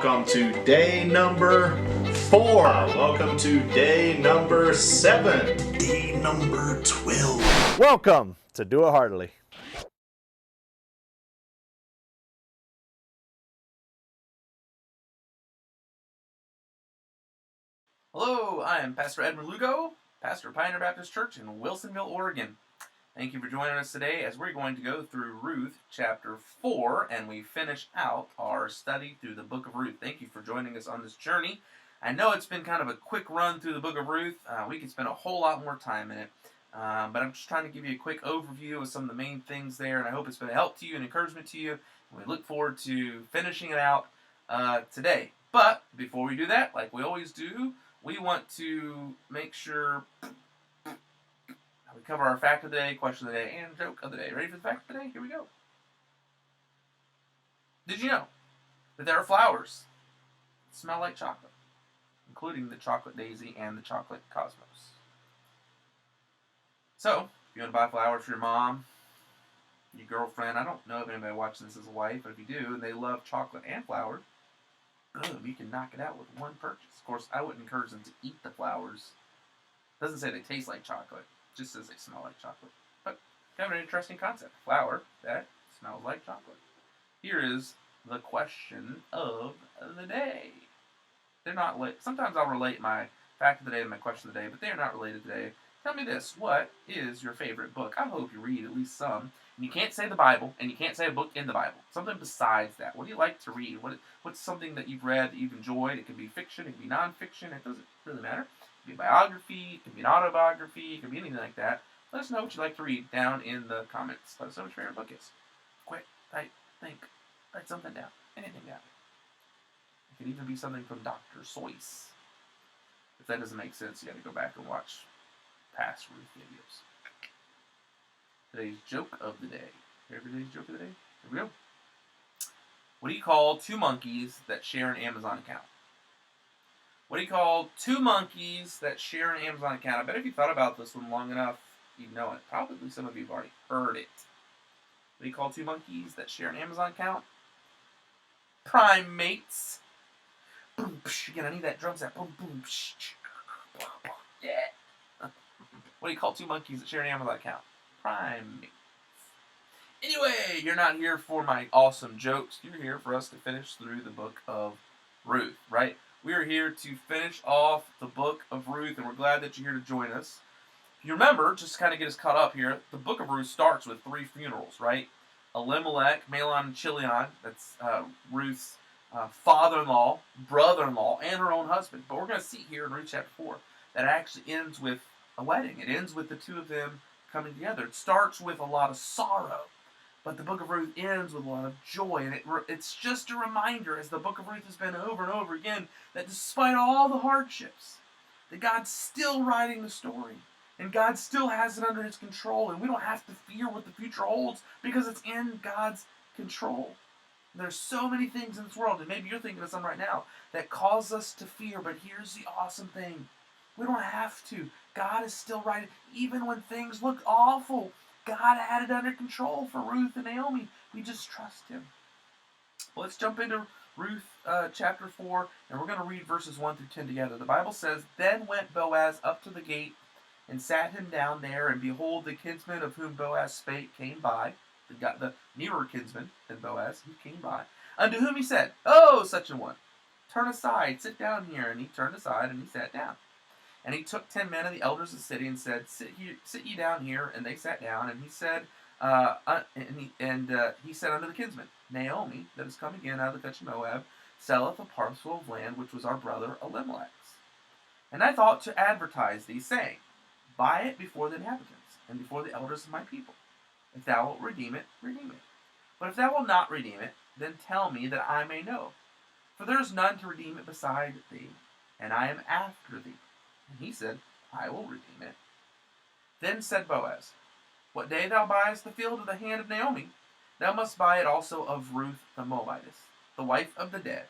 welcome to day number 4. Welcome to day number 7. Day number 12. Welcome to Do It Heartily. Hello, I am Pastor Edwin Lugo, pastor of Pioneer Baptist Church in Wilsonville, Oregon. Thank you for joining us today as we're going to go through Ruth chapter 4, and we finish out our study through the Book of Ruth. Thank you for joining us on this journey. I know it's been kind of a quick run through the Book of Ruth. We could spend a whole lot more time in it, but I'm just trying to give you a quick overview of some of the main things there, and I hope it's been a help to you and encouragement to you. We look forward to finishing it out today. But before we do that, like we always do, we want to make sure we cover our fact of the day, question of the day, and joke of the day. Ready for the fact of the day? Here we go. Did you know that there are flowers that smell like chocolate, including the chocolate daisy and the chocolate cosmos? So, if you want to buy flowers for your mom, your girlfriend, I don't know if anybody watching this is a wife, but if you do, and they love chocolate and flowers, boom, you can knock it out with one purchase. Of course, I wouldn't encourage them to eat the flowers. It doesn't say they taste like chocolate. It just says they smell like chocolate. But kind of an interesting concept. Flower that smells like chocolate. Here is the question of the day. They're not sometimes I'll relate my fact of the day to my question of the day, but they're not related today. Tell me this. What is your favorite book? I hope you read at least some. And you can't say the Bible, and you can't say a book in the Bible. Something besides that. What do you like to read? What's something that you've read that you've enjoyed? It can be fiction, it can be nonfiction. It doesn't really matter. It can be a biography, it can be an autobiography, it can be anything like that. Let us know what you like to read down in the comments. Let us know what your favorite book is. Quick, type, think, write something down. Anything down. It could even be something from Dr. Seuss. If that doesn't make sense, you got to go back and watch past Ruth videos. Today's joke of the day. Here's today's joke of the day. Here we go. What do you call two monkeys that share an Amazon account? What do you call two monkeys that share an Amazon account? I bet if you thought about this one long enough, you'd know it. Probably some of you have already heard it. What do you call two monkeys that share an Amazon account? Primates. Boom, psh. Again, I need that drum set. Boom, boom, psh. Yeah. What do you call two monkeys that share an Amazon account? Primates. Anyway, you're not here for my awesome jokes. You're here for us to finish through the Book of Ruth, right? We are here to finish off the Book of Ruth, and we're glad that you're here to join us. If you remember, just to kind of get us caught up here, the Book of Ruth starts with 3 funerals, right? Elimelech, Mahlon, and Chilion, that's Ruth's father-in-law, brother-in-law, and her own husband. But we're going to see here in Ruth chapter 4 that it actually ends with a wedding. It ends with the two of them coming together. It starts with a lot of sorrow, but the Book of Ruth ends with a lot of joy, and it's just a reminder, as the Book of Ruth has been over and over again, that despite all the hardships, that God's still writing the story, and God still has it under His control, and we don't have to fear what the future holds because it's in God's control. There's so many things in this world, and maybe you're thinking of some right now, that cause us to fear, but here's the awesome thing. We don't have to. God is still writing. Even when things look awful, God had it under control for Ruth and Naomi. We just trust Him. Well, let's jump into Ruth chapter 4, and we're going to read verses 1 through 10 together. The Bible says, Then went Boaz up to the gate, and sat him down there, and behold, the kinsman of whom Boaz spake came by. The nearer kinsman than Boaz, he came by. Unto whom he said, Oh, such an one, turn aside, sit down here. And he turned aside, and he sat down. And he took 10 men of the elders of the city, and said, Sit ye down here. And they sat down. And he said, he said unto the kinsman, Naomi, that is come again out of the country of Moab, selleth a parcel of land which was our brother Elimelech's. And I thought to advertise thee, saying, Buy it before the inhabitants, and before the elders of my people. If thou wilt redeem it, redeem it. But if thou wilt not redeem it, then tell me, that I may know. For there is none to redeem it beside thee, and I am after thee. And he said, I will redeem it. Then said Boaz, What day thou buyest the field of the hand of Naomi, thou must buy it also of Ruth the Moabitess, the wife of the dead,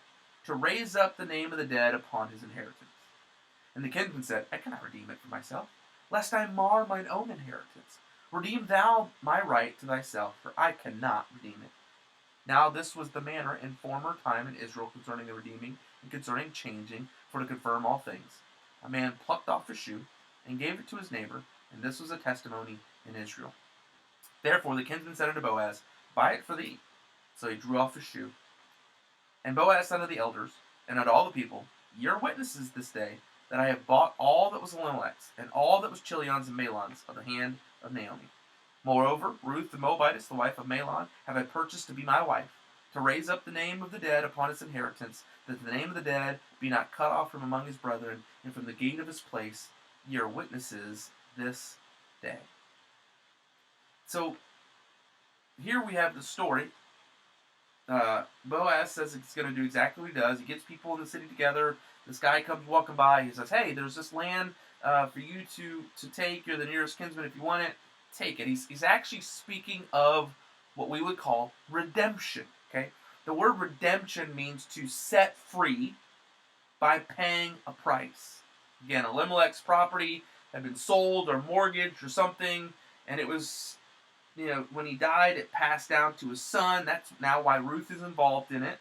to raise up the name of the dead upon his inheritance. And the kinsman said, I cannot redeem it for myself, lest I mar mine own inheritance. Redeem thou my right to thyself, for I cannot redeem it. Now this was the manner in former time in Israel concerning the redeeming and concerning changing, for to confirm all things. A man plucked off his shoe and gave it to his neighbor, and this was a testimony in Israel. Therefore the kinsman said unto Boaz, Buy it for thee. So he drew off his shoe. And Boaz said unto the elders, and unto all the people, Ye are witnesses this day, that I have bought all that was Elimelech's, and all that was Chilion's and Mahlon's, of the hand of Naomi. Moreover, Ruth the Moabitess, the wife of Mahlon, have I purchased to be my wife, to raise up the name of the dead upon its inheritance, that the name of the dead be not cut off from among his brethren, and from the gate of his place. Ye are witnesses this day. So, here we have the story. Boaz says he's going to do exactly what he does. He gets people in the city together. This guy comes walking by. He says, hey, there's this land for you to take. You're the nearest kinsman. If you want it, take it. He's actually speaking of what we would call redemption. Okay, the word redemption means to set free by paying a price. Again, Elimelech's property had been sold or mortgaged or something, and it was, when he died, it passed down to his son. That's now why Ruth is involved in it.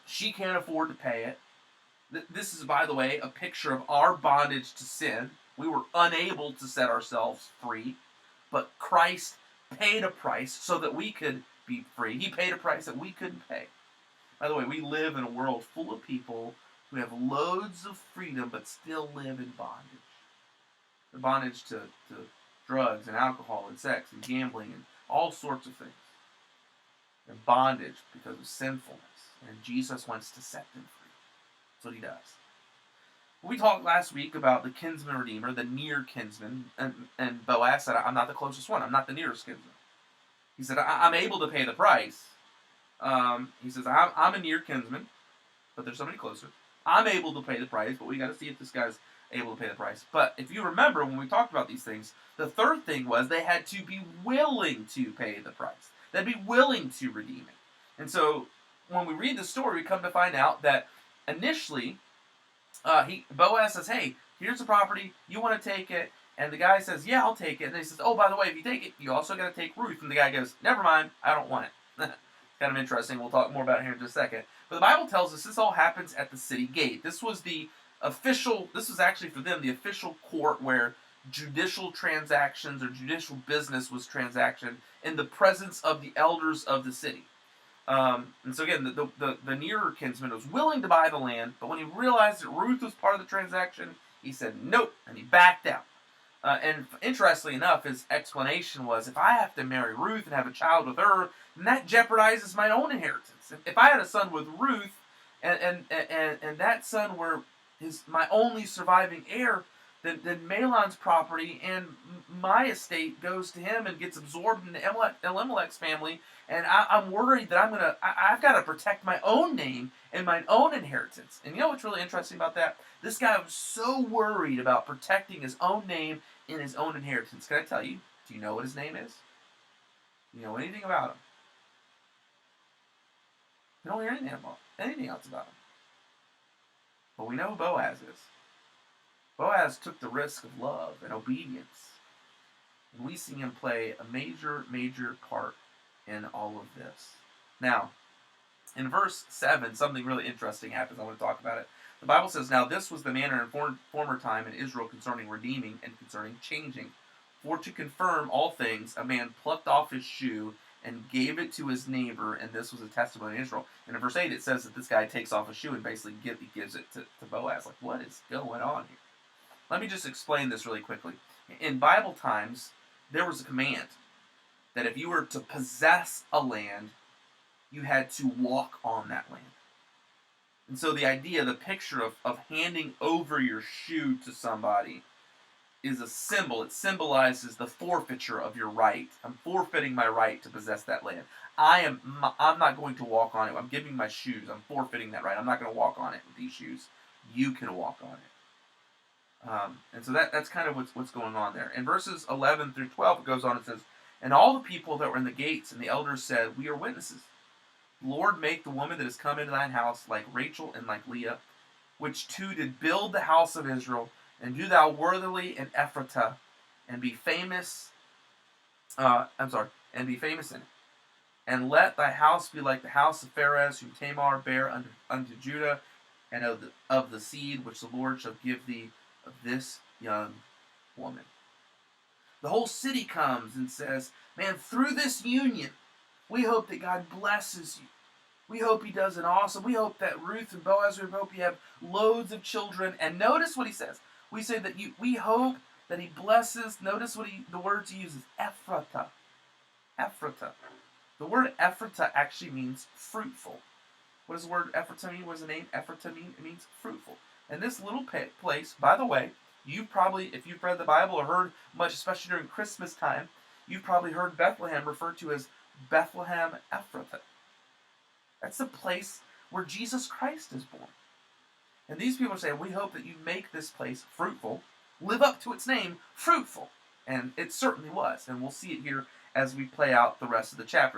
She can't afford to pay it. This is, by the way, a picture of our bondage to sin. We were unable to set ourselves free, but Christ paid a price so that we could be free. He paid a price that we couldn't pay. By the way, we live in a world full of people who have loads of freedom but still live in bondage. The bondage to drugs and alcohol and sex and gambling and all sorts of things. They're bondage because of sinfulness. And Jesus wants to set them free. That's what he does. We talked last week about the kinsman redeemer, the near kinsman, and Boaz said, I'm not the closest one. I'm not the nearest kinsman. He said, I'm able to pay the price. He says, I'm a near kinsman, but there's somebody closer. I'm able to pay the price, but we got to see if this guy's able to pay the price. But if you remember when we talked about these things, the third thing was they had to be willing to pay the price. They'd be willing to redeem it. And so when we read the story, we come to find out that initially, Boaz says, hey, here's the property, you want to take it? And the guy says, yeah, I'll take it. And he says, oh, by the way, if you take it, you also got to take Ruth. And the guy goes, never mind, I don't want it. It's kind of interesting. We'll talk more about it here in just a second. But the Bible tells us this all happens at the city gate. This was actually for them, the official court where judicial transactions or judicial business was transacted in the presence of the elders of the city. And so again, the nearer kinsman was willing to buy the land, but when he realized that Ruth was part of the transaction, he said nope, and he backed out. And interestingly enough, his explanation was, if I have to marry Ruth and have a child with her, then that jeopardizes my own inheritance. If I had a son with Ruth, and that son were my only surviving heir, then Mahlon's property and my estate goes to him and gets absorbed into Elimelech's family, and I'm worried that I've got to protect my own name and my own inheritance. And you know what's really interesting about that? This guy was so worried about protecting his own name and his own inheritance. Can I tell you? Do you know what his name is? Do you know anything about him? We don't hear anything else about him. But we know who Boaz is. Boaz took the risk of love and obedience. And we see him play a major, major part in all of this. Now, in verse 7, something really interesting happens. I want to talk about it. The Bible says, now this was the manner in former time in Israel concerning redeeming and concerning changing. For to confirm all things, a man plucked off his shoe and gave it to his neighbor, and this was a testimony in Israel. And in verse 8 it says that this guy takes off a shoe and basically gives it to Boaz. Like, what is going on here? Let me just explain this really quickly. In Bible times, there was a command that if you were to possess a land, you had to walk on that land. And so the idea, the picture of handing over your shoe to somebody is a symbol. It symbolizes the forfeiture of your right. I'm forfeiting my right to possess that land. I'm not going to walk on it. I'm giving my shoes. I'm forfeiting that right. I'm not going to walk on it with these shoes. You can walk on it. And so that's kind of what's going on there. In verses 11 through 12, it goes on and says, and all the people that were in the gates and the elders said, we are witnesses. Lord, make the woman that has come into thine house like Rachel and like Leah, which two did build the house of Israel, and do thou worthily in Ephrathah, and be famous. And be famous in it. And let thy house be like the house of Pharez, whom Tamar bare unto Judah, and of the seed which the Lord shall give thee of this young woman. The whole city comes and says, man, through this union, we hope that God blesses you. We hope he does an awesome. We hope that Ruth and Boaz, we hope you have loads of children. And notice what he says. We say that we hope that he blesses. Notice what the words he uses. Ephrathah. Ephrathah. The word Ephrathah actually means fruitful. What does the word Ephrathah mean? What does the name Ephrathah mean? It means fruitful. And this little place, by the way, you probably, if you've read the Bible or heard much, especially during Christmas time, you've probably heard Bethlehem referred to as Bethlehem Ephrathah. That's the place where Jesus Christ is born. And these people are saying, we hope that you make this place fruitful, live up to its name, fruitful. And it certainly was. And we'll see it here as we play out the rest of the chapter.